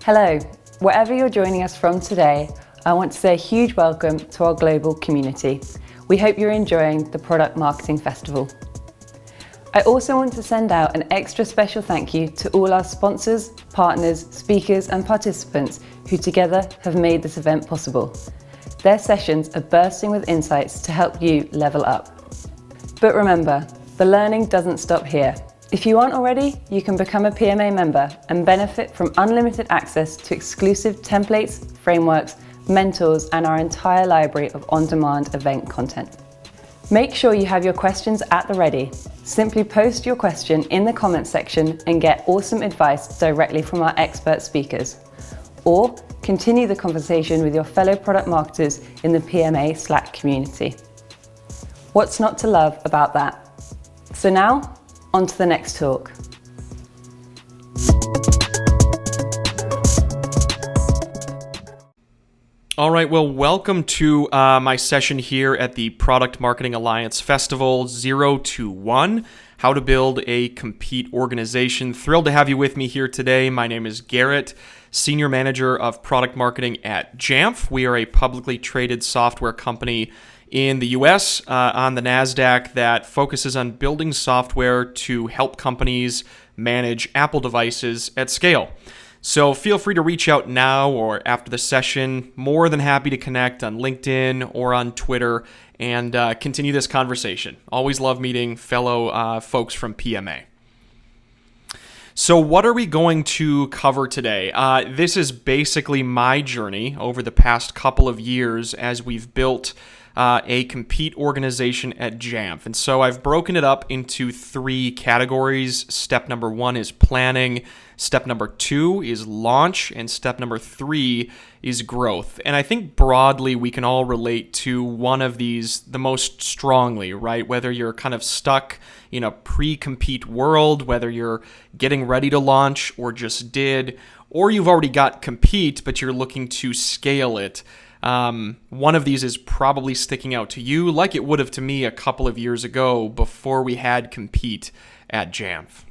Hello, wherever you're joining us from today, I want to say a huge welcome to our global community. We hope you're enjoying the Product Marketing Festival. I also want to send out an extra special thank you to all our sponsors, partners, speakers and participants who together have made this event possible. Their sessions are bursting with insights to help you level up. But remember, the learning doesn't stop here. If you aren't already, you can become a PMA member and benefit from unlimited access to exclusive templates, frameworks, mentors, and our entire library of on-demand event content. Make sure you have your questions at the ready. Simply post your question in the comments section and get awesome advice directly from our expert speakers. Or continue the conversation with your fellow product marketers in the PMA Slack community. What's not to love about that? So now, on to the next talk. All right, well, welcome to my session here at the Product Marketing Alliance Festival 0 to 1, How to Build a Compete Organization. Thrilled to have you with me here today. My name is Garrett, Senior Manager of Product Marketing at Jamf. We are a publicly traded software company in the US on the NASDAQ that focuses on building software to help companies manage Apple devices at scale. So feel free to reach out now or after the session. More than happy to connect on LinkedIn or on Twitter and continue this conversation. Always love meeting fellow folks from PMA. So what are we going to cover today? This is basically my journey over the past couple of years as we've built a compete organization at Jamf. And so I've broken it up into 3 categories. Step number 1 is planning. Step number 2 is launch. And step number 3 is growth. And I think broadly we can all relate to one of these the most strongly, right? Whether you're kind of stuck in a pre-compete world, whether you're getting ready to launch or just did, or you've already got compete, but you're looking to scale it. One of these is probably sticking out to you like it would have to me a couple of years ago before we had compete at Jamf.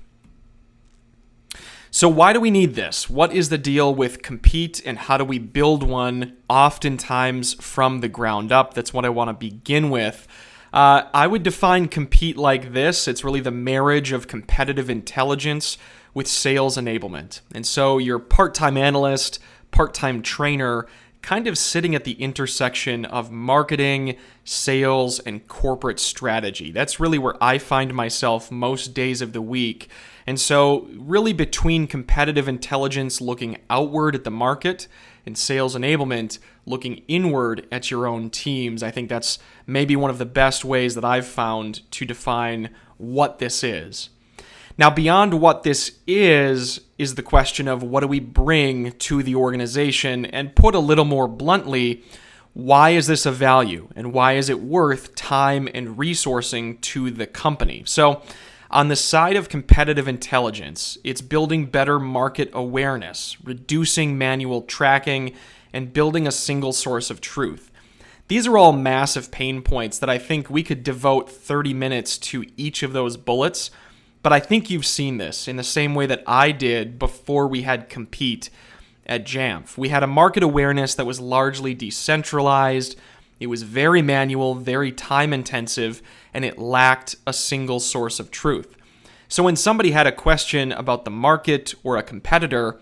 So why do we need this? What is the deal with compete and how do we build one oftentimes from the ground up? That's what I want to begin with. I would define compete like this. It's really the marriage of competitive intelligence with sales enablement. And so you're part-time analyst, part-time trainer, kind of sitting at the intersection of marketing, sales, and corporate strategy. That's really where I find myself most days of the week. And so really between competitive intelligence looking outward at the market and sales enablement looking inward at your own teams, I think that's maybe one of the best ways that I've found to define what this is. Now, beyond what this is the question of what do we bring to the organization, and put a little more bluntly, why is this of value and why is it worth time and resourcing to the company? So on the side of competitive intelligence, it's building better market awareness, reducing manual tracking, and building a single source of truth. These are all massive pain points that I think we could devote 30 minutes to each of those bullets. But I think you've seen this in the same way that I did before we had compete at Jamf. We had a market awareness that was largely decentralized. It was very manual, very time intensive, and it lacked a single source of truth. So when somebody had a question about the market or a competitor,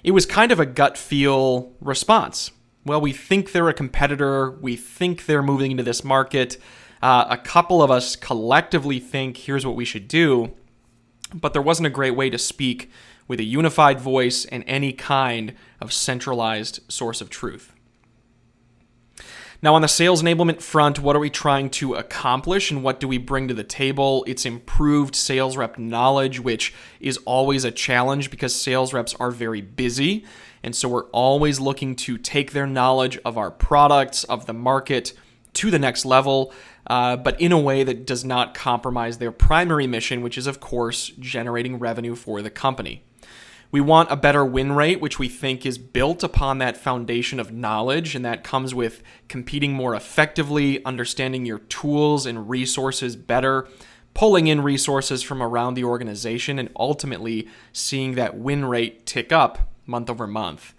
it was kind of a gut feel response. Well, we think they're a competitor. We think they're moving into this market. A couple of us collectively think here's what we should do. But there wasn't a great way to speak with a unified voice and any kind of centralized source of truth. Now, on the sales enablement front, what are we trying to accomplish and what do we bring to the table? It's improved sales rep knowledge, which is always a challenge because sales reps are very busy. And so we're always looking to take their knowledge of our products, of the market, to the next level, but in a way that does not compromise their primary mission, which is, of course, generating revenue for the company. We want a better win rate, which we think is built upon that foundation of knowledge, and that comes with competing more effectively, understanding your tools and resources better, pulling in resources from around the organization, and ultimately seeing that win rate tick up month over month.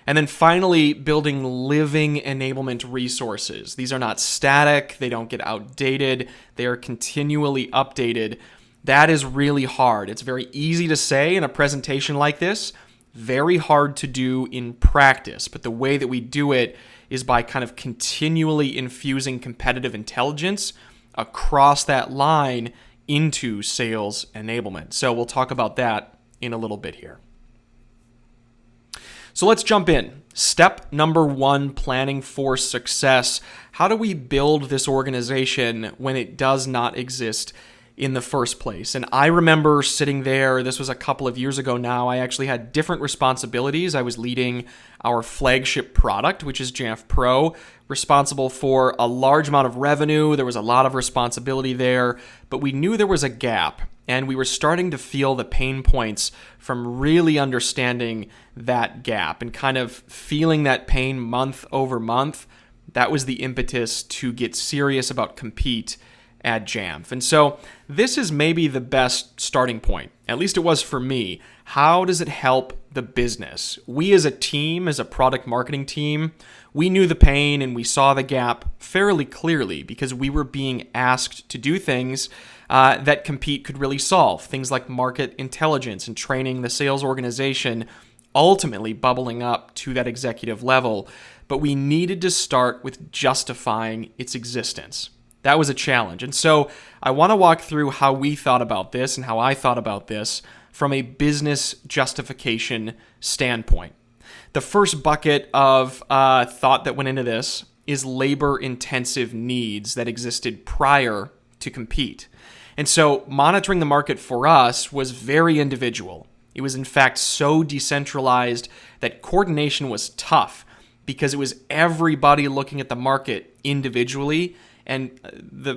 And then finally, building living enablement resources. These are not static, they don't get outdated, they are continually updated. That is really hard. It's very easy to say in a presentation like this, very hard to do in practice. But the way that we do it is by kind of continually infusing competitive intelligence across that line into sales enablement. So we'll talk about that in a little bit here. So let's jump in. Step number 1, planning for success. How do we build this organization when it does not exist in the first place? And I remember sitting there, this was a couple of years ago now, I actually had different responsibilities. I was leading our flagship product, which is Jamf Pro, responsible for a large amount of revenue. There was a lot of responsibility there, but we knew there was a gap. And we were starting to feel the pain points from really understanding that gap and kind of feeling that pain month over month. That was the impetus to get serious about Compete at Jamf. And so this is maybe the best starting point. At least it was for me. How does it help the business? We as a team, as a product marketing team, we knew the pain and we saw the gap fairly clearly because we were being asked to do things that Compete could really solve. Things like market intelligence and training the sales organization, ultimately bubbling up to that executive level. But we needed to start with justifying its existence. That was a challenge. And so I want to walk through how we thought about this and how I thought about this from a business justification standpoint. The first bucket of thought that went into this is labor-intensive needs that existed prior to Compete. And so monitoring the market for us was very individual. It was in fact so decentralized that coordination was tough because it was everybody looking at the market individually, and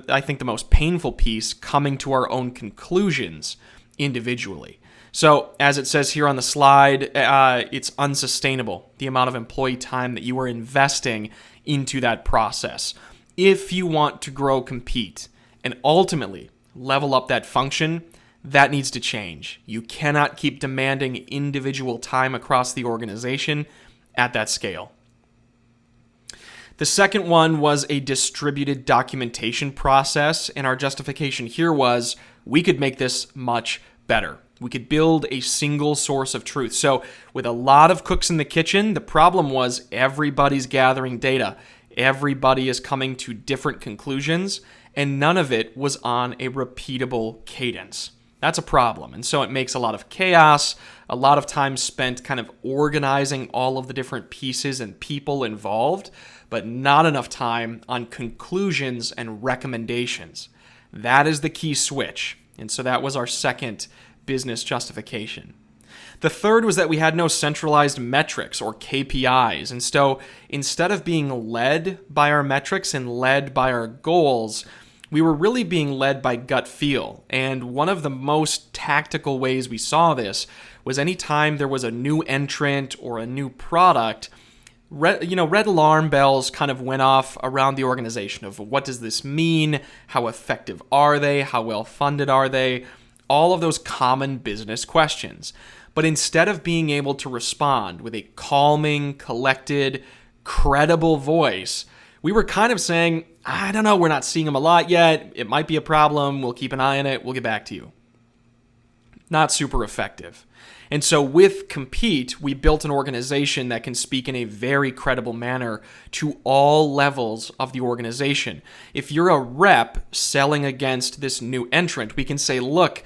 I think the most painful piece, coming to our own conclusions individually. So as it says here on the slide, it's unsustainable, the amount of employee time that you are investing into that process. If you want to grow Compete and ultimately level up that function, that needs to change. You cannot keep demanding individual time across the organization at that scale. The second one was a distributed documentation process, and our justification here was we could make this much better. We could build a single source of truth. So with a lot of cooks in the kitchen, the problem was everybody's gathering data. Everybody is coming to different conclusions, and none of it was on a repeatable cadence. That's a problem. And so it makes a lot of chaos, a lot of time spent kind of organizing all of the different pieces and people involved, but not enough time on conclusions and recommendations. That is the key switch. And so that was our second business justification. The third was that we had no centralized metrics or KPIs. And so instead of being led by our metrics and led by our goals, we were really being led by gut feel. And one of the most tactical ways we saw this was anytime there was a new entrant or a new product, red alarm bells kind of went off around the organization of what does this mean? How effective are they? How well funded are they? All of those common business questions. But instead of being able to respond with a calming, collected, credible voice, we were kind of saying, I don't know, we're not seeing them a lot yet. It might be a problem. We'll keep an eye on it. We'll get back to you. Not super effective. And so with Compete, we built an organization that can speak in a very credible manner to all levels of the organization. If you're a rep selling against this new entrant, we can say, look,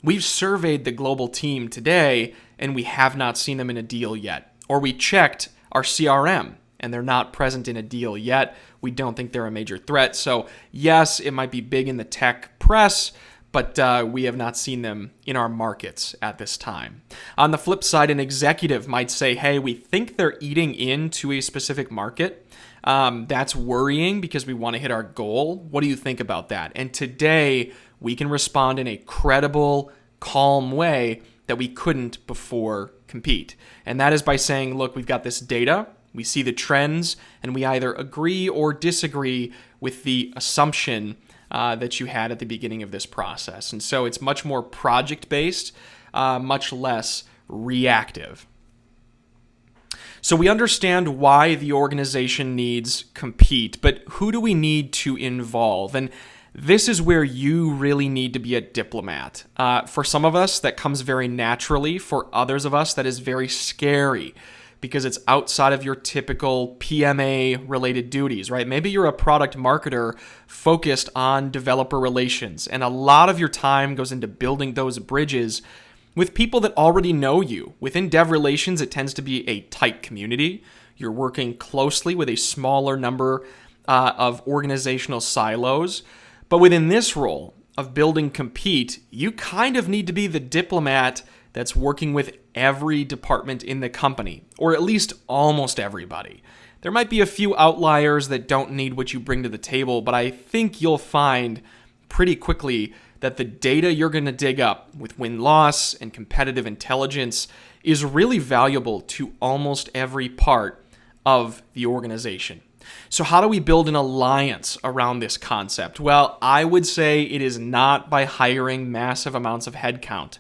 we've surveyed the global team today and we have not seen them in a deal yet. Or we checked our CRM and they're not present in a deal yet. We don't think they're a major threat. So yes, it might be big in the tech press, but we have not seen them in our markets at this time. On the flip side, an executive might say, hey, we think they're eating into a specific market. That's worrying because we want to hit our goal. What do you think about that? And today, we can respond in a credible, calm way that we couldn't before Compete. And that is by saying, look, we've got this data, we see the trends, and we either agree or disagree with the assumption that you had at the beginning of this process. And so it's much more project-based, much less reactive. So we understand why the organization needs compete, but who do we need to involve? And this is where you really need to be a diplomat. For some of us, that comes very naturally. For others of us, that is very scary because it's outside of your typical PMA-related duties, right? Maybe you're a product marketer focused on developer relations, and a lot of your time goes into building those bridges with people that already know you. Within dev relations, it tends to be a tight community. You're working closely with a smaller number of organizational silos. But within this role of building Compete, you kind of need to be the diplomat that's working with every department in the company, or at least almost everybody. There might be a few outliers that don't need what you bring to the table, but I think you'll find pretty quickly that the data you're going to dig up with win-loss and competitive intelligence is really valuable to almost every part of the organization. So how do we build an alliance around this concept? Well, I would say it is not by hiring massive amounts of headcount.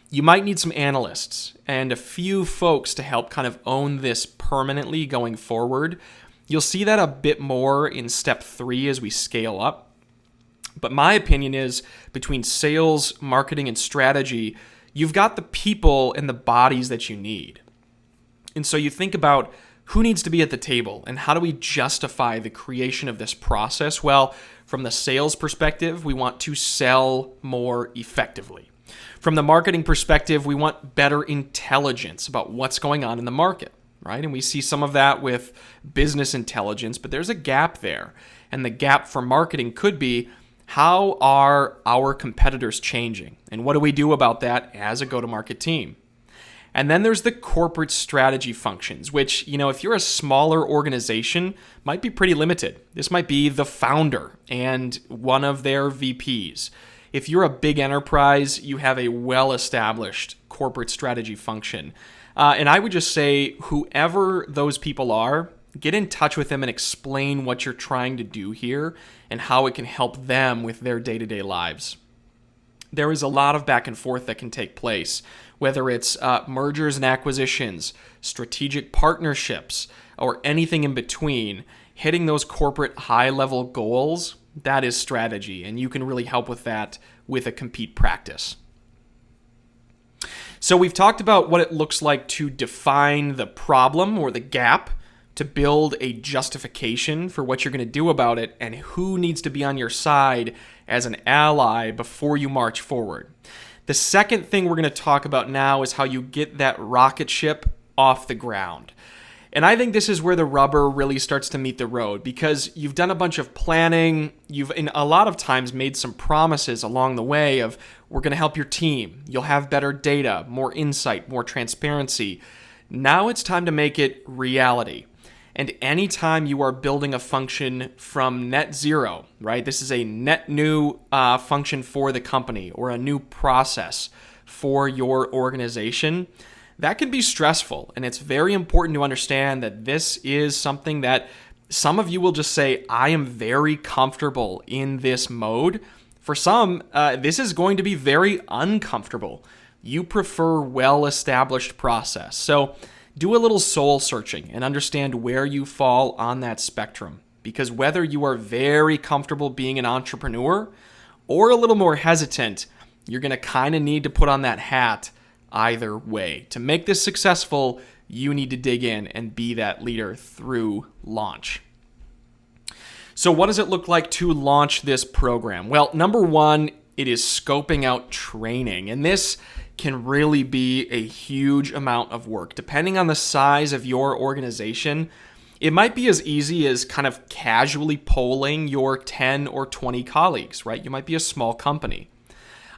You might need some analysts and a few folks to help kind of own this permanently going forward. You'll see that a bit more in step 3 as we scale up. But my opinion is between sales, marketing, and strategy, you've got the people and the bodies that you need. And so you think about who needs to be at the table and how do we justify the creation of this process? Well, from the sales perspective, we want to sell more effectively. From the marketing perspective, we want better intelligence about what's going on in the market, right? And we see some of that with business intelligence, but there's a gap there. And the gap for marketing could be, how are our competitors changing? And what do we do about that as a go-to-market team? And then there's the corporate strategy functions, which, if you're a smaller organization, might be pretty limited. This might be the founder and one of their VPs. If you're a big enterprise, you have a well-established corporate strategy function. And I would just say, whoever those people are, get in touch with them and explain what you're trying to do here and how it can help them with their day-to-day lives. There is a lot of back and forth that can take place, whether it's mergers and acquisitions, strategic partnerships, or anything in between. Hitting those corporate high-level goals, that is strategy, and you can really help with that with a Compete practice. So we've talked about what it looks like to define the problem or the gap, to build a justification for what you're going to do about it, and who needs to be on your side as an ally before you march forward. The second thing we're going to talk about now is how you get that rocket ship off the ground. And I think this is where the rubber really starts to meet the road, because you've done a bunch of planning. You've, in a lot of times, made some promises along the way of, we're going to help your team. You'll have better data, more insight, more transparency. Now it's time to make it reality. And anytime you are building a function from net zero, right? This is a net new function for the company or a new process for your organization. That can be stressful, and it's very important to understand that this is something that some of you will just say, I am very comfortable in this mode. For some, this is going to be very uncomfortable. You prefer well-established process. So do a little soul searching and understand where you fall on that spectrum, because whether you are very comfortable being an entrepreneur or a little more hesitant, you're going to kind of need to put on that hat either way. To make this successful, you need to dig in and be that leader through launch. So what does it look like to launch this program? Well, number one, it is scoping out training, and this can really be a huge amount of work. Depending on the size of your organization, it might be as easy as kind of casually polling your 10 or 20 colleagues, right? You might be a small company.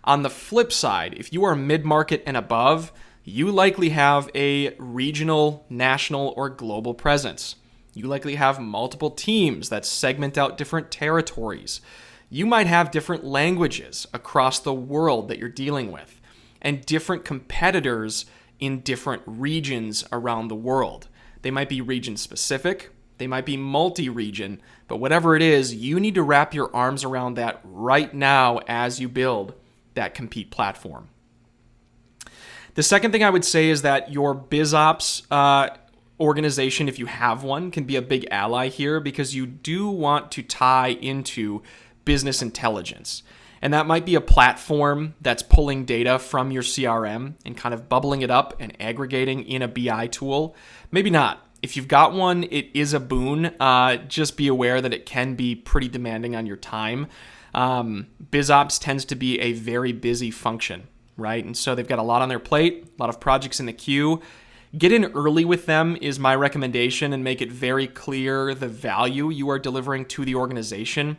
On the flip side, if you are mid-market and above, you likely have a regional, national, or global presence. You likely have multiple teams that segment out different territories. You might have different languages across the world that you're dealing with, and different competitors in different regions around the world. They might be region specific, they might be multi-region, but whatever it is, you need to wrap your arms around that right now as you build that Compete platform. The second thing I would say is that your BizOps organization, if you have one, can be a big ally here because you do want to tie into business intelligence. And that might be a platform that's pulling data from your CRM and kind of bubbling it up and aggregating in a BI tool. Maybe not. If you've got one, it is a boon. Just be aware that it can be pretty demanding on your time. BizOps tends to be a very busy function, right? And so they've got a lot on their plate, a lot of projects in the queue. Get in early with them is my recommendation, and make it very clear the value you are delivering to the organization.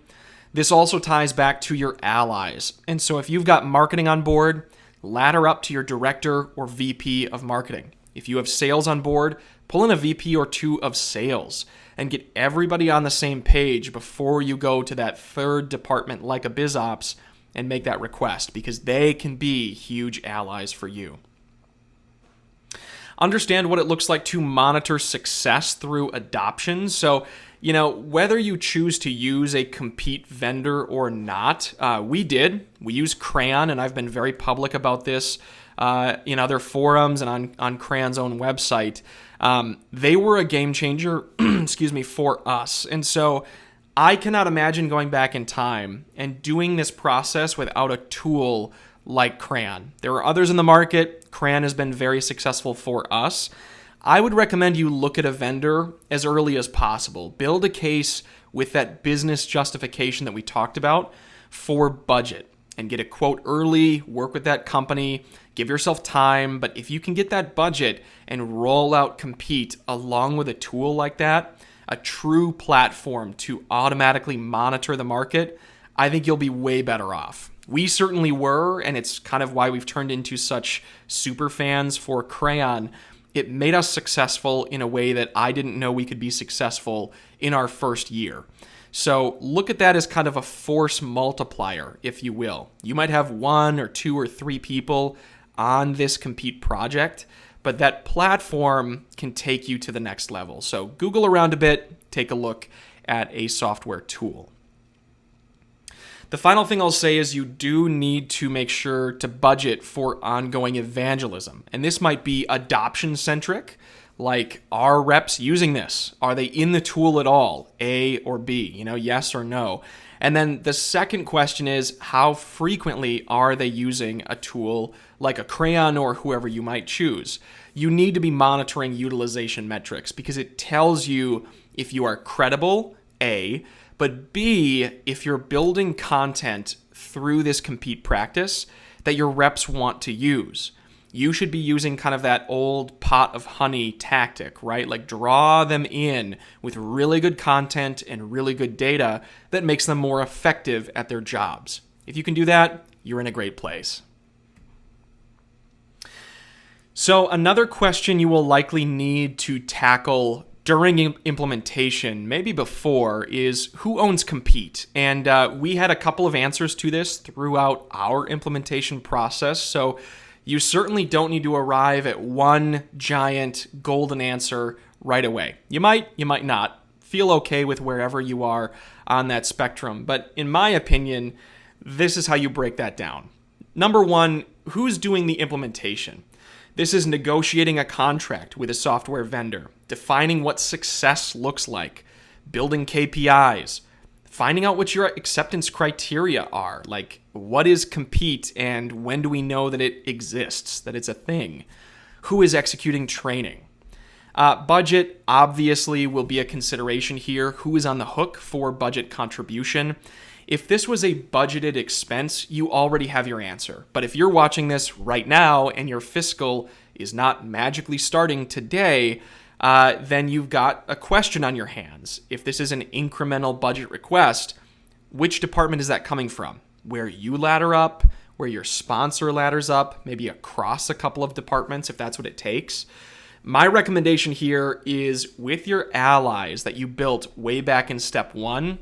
This also ties back to your allies. And so if you've got marketing on board, ladder up to your director or VP of marketing. If you have sales on board, pull in a VP or two of sales and get everybody on the same page before you go to that third department like a BizOps and make that request, because they can be huge allies for you. Understand what it looks like to monitor success through adoption. So, whether you choose to use a Compete vendor or not, we did. We use Crayon, and I've been very public about this in other forums and on Crayon's own website. They were a game changer, for us. And so I cannot imagine going back in time and doing this process without a tool like Crayon. There are others in the market. Crayon has been very successful for us. I would recommend you look at a vendor as early as possible. Build a case with that business justification that we talked about for budget, and get a quote early, work with that company, give yourself time. But if you can get that budget and roll out Compete along with a tool like that, a true platform to automatically monitor the market, I think you'll be way better off. We certainly were, and it's kind of why we've turned into such super fans for Crayon. It made us successful in a way that I didn't know we could be successful in our first year. So look at that as kind of a force multiplier, if you will. You might have 1 or 2 or 3 people on this Compete project, but that platform can take you to the next level. So Google around a bit, take a look at a software tool. The final thing I'll say is you do need to make sure to budget for ongoing evangelism. And this might be adoption-centric, like, are reps using this? Are they in the tool at all? A or B, yes or no? And then the second question is, how frequently are they using a tool like a Crayon or whoever you might choose? You need to be monitoring utilization metrics because it tells you if you are credible, A, but B, if you're building content through this Compete practice that your reps want to use. You should be using kind of that old pot of honey tactic, right? Like, draw them in with really good content and really good data that makes them more effective at their jobs. If you can do that, you're in a great place. So another question you will likely need to tackle during implementation, maybe before, is who owns Compete? And we had a couple of answers to this throughout our implementation process. So you certainly don't need to arrive at one giant golden answer right away. You might not. Feel okay with wherever you are on that spectrum. But in my opinion, this is how you break that down. Number one, who's doing the implementation? This is negotiating a contract with a software vendor, defining what success looks like, building KPIs, finding out what your acceptance criteria are, like what is Compete and when do we know that it exists, that it's a thing, who is executing training. Budget obviously will be a consideration here. Who is on the hook for budget contribution? If this was a budgeted expense, you already have your answer. But if you're watching this right now and your fiscal is not magically starting today, then you've got a question on your hands. If this is an incremental budget request, which department is that coming from? Where you ladder up, where your sponsor ladders up, maybe across a couple of departments if that's what it takes. My recommendation here is with your allies that you built way back in step 1,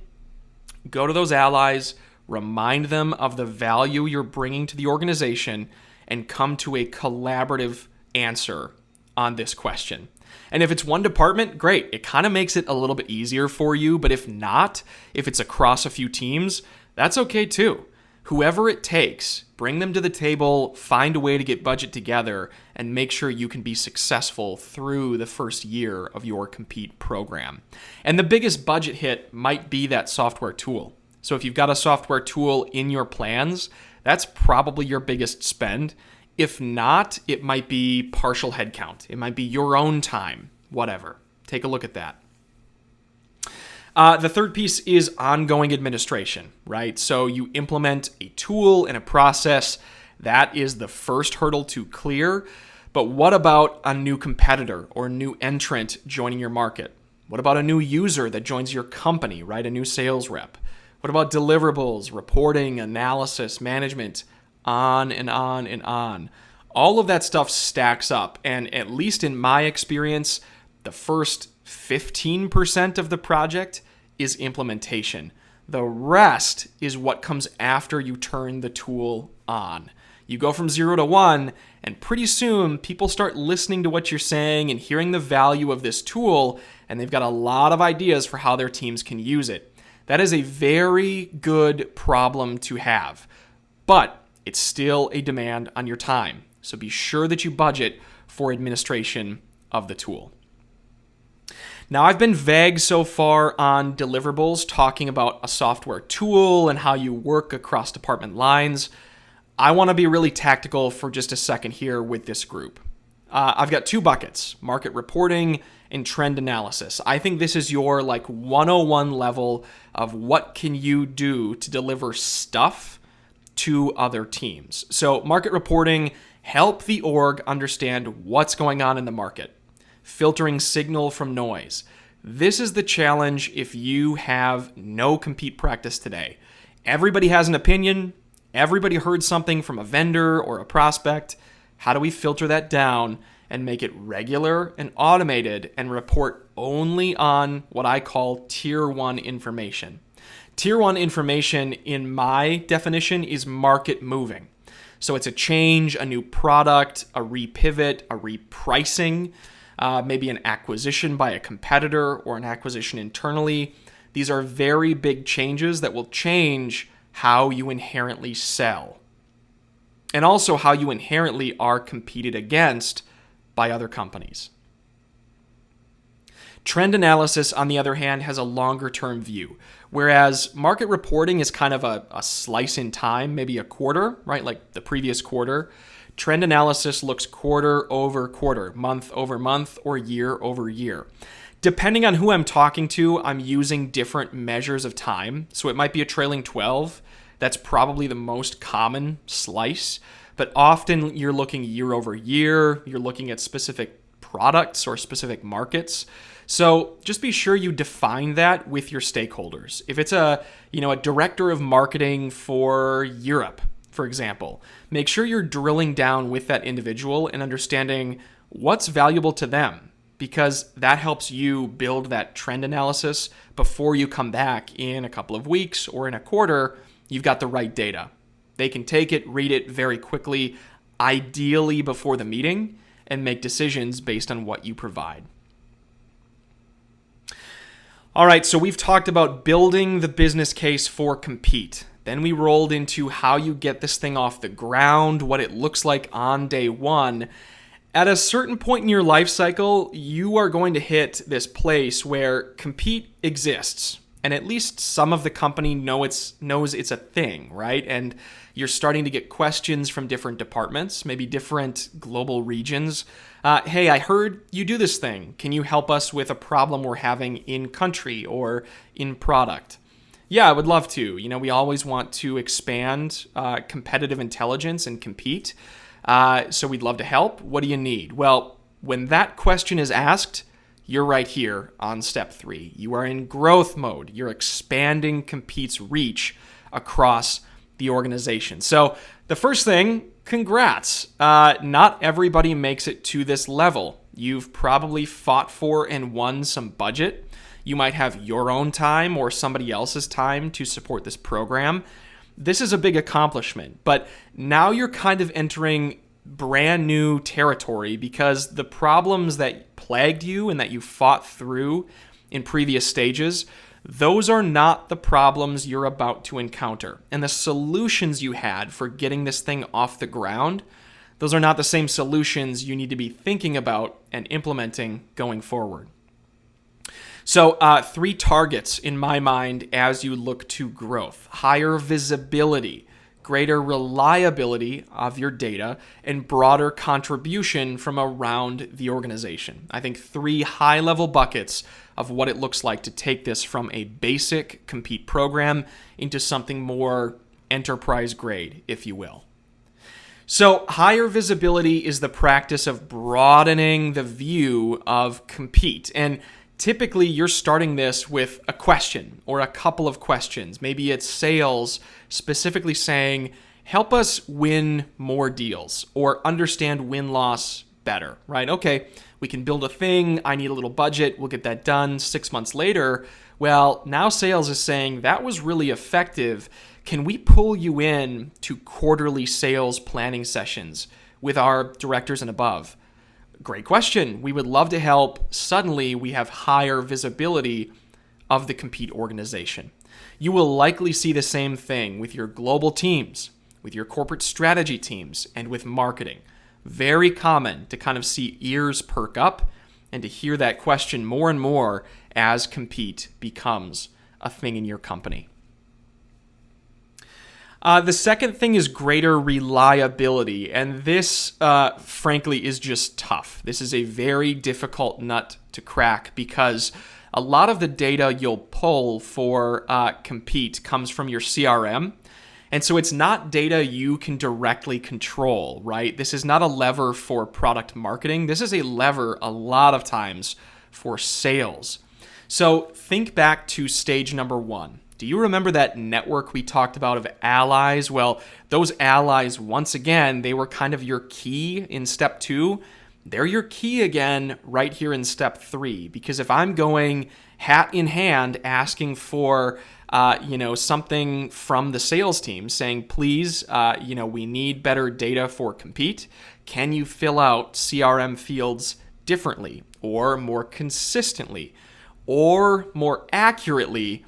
go to those allies, remind them of the value you're bringing to the organization, and come to a collaborative answer on this question. And if it's one department, great. It kind of makes it a little bit easier for you. But if not, if it's across a few teams, that's okay too. Whoever it takes, bring them to the table, find a way to get budget together, and make sure you can be successful through the first year of your Compete program. And the biggest budget hit might be that software tool. So if you've got a software tool in your plans, that's probably your biggest spend. If not, it might be partial headcount. It might be your own time, whatever. Take a look at that. The third piece is ongoing administration, right? So you implement a tool and a process. That is the first hurdle to clear. But what about a new competitor or a new entrant joining your market? What about a new user that joins your company, right? A new sales rep? What about deliverables, reporting, analysis, management, on and on and on? All of that stuff stacks up. And at least in my experience, the first 15% of the project is implementation. The rest is what comes after you turn the tool on. You go from 0 to 1, and pretty soon people start listening to what you're saying and hearing the value of this tool, and they've got a lot of ideas for how their teams can use it. That is a very good problem to have, but it's still a demand on your time. So be sure that you budget for administration of the tool. Now, I've been vague so far on deliverables, talking about a software tool and how you work across department lines. I want to be really tactical for just a second here with this group. I've got two buckets, market reporting and trend analysis. I think this is your 101 level of what can you do to deliver stuff to other teams. So market reporting, help the org understand what's going on in the market, filtering signal from noise. This is the challenge if you have no Compete practice today. Everybody has an opinion. Everybody heard something from a vendor or a prospect. How do we filter that down and make it regular and automated and report only on what I call Tier 1 information? Tier 1 information, in my definition, is market moving. So it's a change, a new product, a repivot, a repricing, maybe an acquisition by a competitor or an acquisition internally. These are very big changes that will change how you inherently sell, and also how you inherently are competed against by other companies. Trend analysis, on the other hand, has a longer term view, whereas market reporting is kind of a slice in time, maybe a quarter, right? Like the previous quarter. Trend analysis looks quarter over quarter, month over month, or year over year. Depending on who I'm talking to, I'm using different measures of time. So it might be a trailing 12. That's probably the most common slice. But often you're looking year over year. You're looking at specific products or specific markets. So just be sure you define that with your stakeholders. If it's a director of marketing for Europe, for example, make sure you're drilling down with that individual and understanding what's valuable to them, because that helps you build that trend analysis before you come back in a couple of weeks or in a quarter. You've got the right data. They can take it, read it very quickly, ideally before the meeting, and make decisions based on what you provide. All right, so we've talked about building the business case for Compete. Then we rolled into how you get this thing off the ground, what it looks like on day one. At a certain point in your life cycle, you are going to hit this place where Compete exists, and at least some of the company knows it's a thing, right? And you're starting to get questions from different departments, maybe different global regions. Hey, I heard you do this thing. Can you help us with a problem we're having in country or in product? Yeah, I would love to. We always want to expand competitive intelligence and Compete. So we'd love to help. What do you need? Well, when that question is asked, you're right here on step 3. You are in growth mode. You're expanding Compete's reach across the organization. So the first thing, congrats. Not everybody makes it to this level. You've probably fought for and won some budget. You might have your own time or somebody else's time to support this program. This is a big accomplishment, but now you're kind of entering brand new territory because the problems that plagued you and that you fought through in previous stages, those are not the problems you're about to encounter. And the solutions you had for getting this thing off the ground, those are not the same solutions you need to be thinking about and implementing going forward. So 3 targets in my mind as you look to growth: higher visibility, greater reliability of your data, and broader contribution from around the organization. I think 3 high-level buckets of what it looks like to take this from a basic Compete program into something more enterprise grade, if you will. So higher visibility is the practice of broadening the view of Compete. And typically you're starting this with a question or a couple of questions. Maybe it's sales specifically saying, help us win more deals or understand win-loss better, right? Okay, we can build a thing. I need a little budget. We'll get that done 6 months later. Well, now sales is saying that was really effective. Can we pull you in to quarterly sales planning sessions with our directors and above? Great question. We would love to help. Suddenly, we have higher visibility of the Compete organization. You will likely see the same thing with your global teams, with your corporate strategy teams, and with marketing. Very common to kind of see ears perk up and to hear that question more and more as Compete becomes a thing in your company. The second thing is greater reliability, and this, frankly, is just tough. This is a very difficult nut to crack because a lot of the data you'll pull for Compete comes from your CRM, and so it's not data you can directly control, right? This is not a lever for product marketing. This is a lever a lot of times for sales. So think back to stage number 1. Do you remember that network we talked about of allies? Well, those allies, once again, they were kind of your key in step 2. They're your key again right here in step 3. Because if I'm going hat in hand asking for something from the sales team saying, please, we need better data for Compete. Can you fill out CRM fields differently or more consistently or more accurately?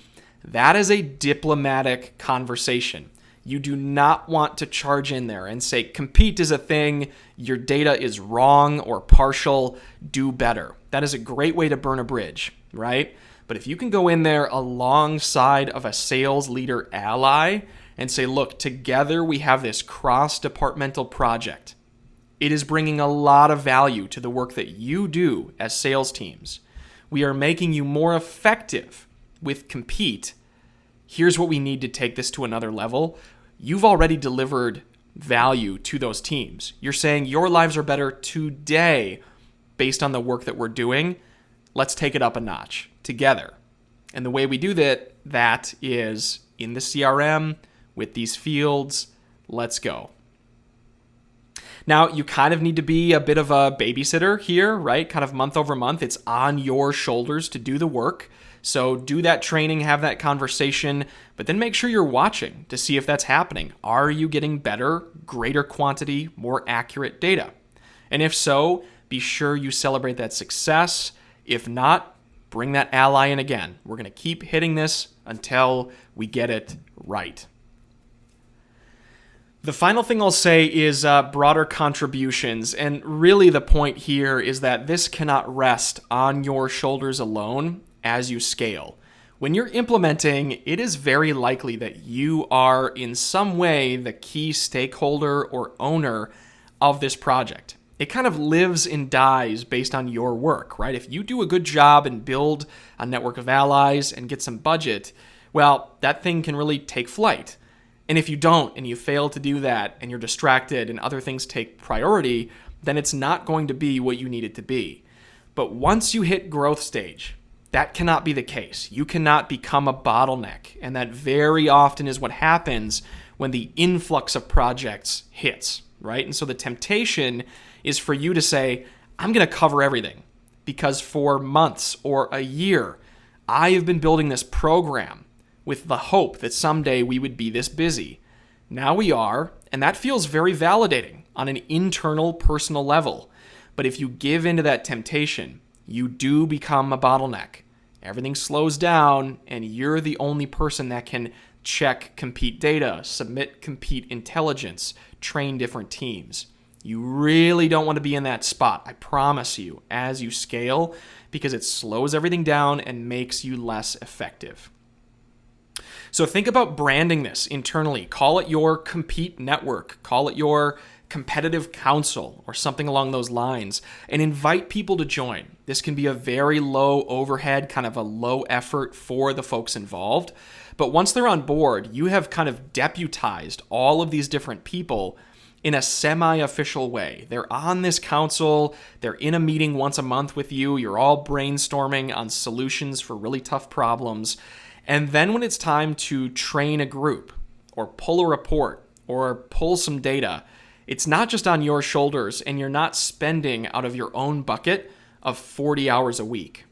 That is a diplomatic conversation. You do not want to charge in there and say, Compete is a thing, your data is wrong or partial, do better. That is a great way to burn a bridge, right? But if you can go in there alongside of a sales leader ally and say, look, together we have this cross-departmental project. It is bringing a lot of value to the work that you do as sales teams. We are making you more effective with Compete. Here's what we need to take this to another level. You've already delivered value to those teams. You're saying your lives are better today based on the work that we're doing. Let's take it up a notch together. And the way we do that is in the CRM with these fields. Let's go. Now, you kind of need to be a bit of a babysitter here, right? Kind of month over month. It's on your shoulders to do the work. So do that training, have that conversation, but then make sure you're watching to see if that's happening. Are you getting better, greater quantity, more accurate data? And if so, be sure you celebrate that success. If not, bring that ally in again. We're going to keep hitting this until we get it right. The final thing I'll say is broader contributions. And really the point here is that this cannot rest on your shoulders alone as you scale. When you're implementing, it is very likely that you are in some way the key stakeholder or owner of this project. It kind of lives and dies based on your work, right? If you do a good job and build a network of allies and get some budget, well, that thing can really take flight. And if you don't, and you fail to do that, and you're distracted and other things take priority, then it's not going to be what you need it to be. But once you hit growth stage, that cannot be the case. You cannot become a bottleneck. And that very often is what happens when the influx of projects hits, right? And so the temptation is for you to say, I'm going to cover everything because for months or a year, I have been building this program with the hope that someday we would be this busy. Now we are, and that feels very validating on an internal, personal level. But if you give into that temptation, you do become a bottleneck. everything slows down, and you're the only person that can check compete data, submit compete intelligence, train different teams. You really don't want to be in that spot, I promise you, as you scale, because it slows everything down and makes you less effective. So think about branding this internally. Call it your compete network, call it your competitive council or something along those lines, and invite people to join. This can be a very low overhead, kind of a low effort for the folks involved. But once they're on board, you have kind of deputized all of these different people in a semi-official way. They're on this council, they're in a meeting once a month with you, you're all brainstorming on solutions for really tough problems. And then when it's time to train a group or pull a report or pull some data, it's not just on your shoulders, and you're not spending out of your own bucket of 40 hours a week,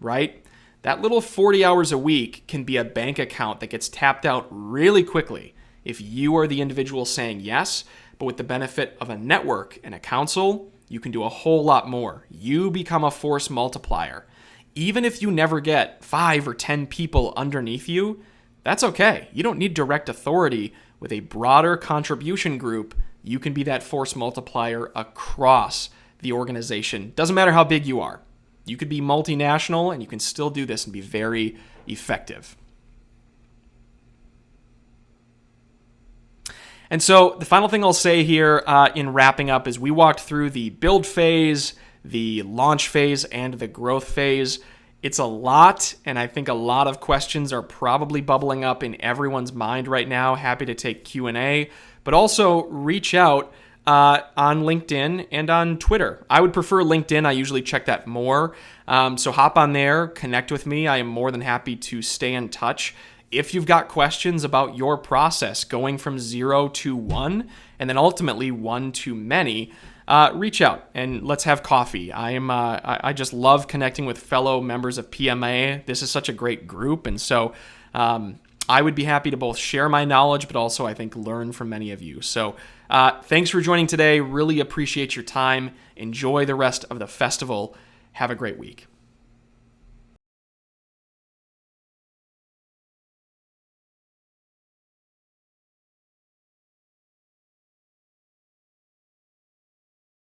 right? That little 40 hours a week can be a bank account that gets tapped out really quickly if you are the individual saying yes, but with the benefit of a network and a council, you can do a whole lot more. You become a force multiplier. Even if you never get 5 or 10 people underneath you, that's okay. You don't need direct authority. With a broader contribution group, you can be that force multiplier across the organization. Doesn't matter how big you are. You could be multinational and you can still do this and be very effective. And so the final thing I'll say here in wrapping up is we walked through the build phase, the launch phase, and the growth phase. It's a lot, and I think a lot of questions are probably bubbling up in everyone's mind right now. Happy to take Q&A, but also reach out on LinkedIn and on Twitter. I would prefer LinkedIn. I usually check that more. So hop on there, connect with me. I am more than happy to stay in touch. If you've got questions about your process going from 0 to 1, and then ultimately 1 to many, reach out and let's have coffee. I just love connecting with fellow members of PMA. This is such a great group, and so I would be happy to both share my knowledge, but also I think learn from many of you. So thanks for joining today. Really appreciate your time. Enjoy the rest of the festival. Have a great week.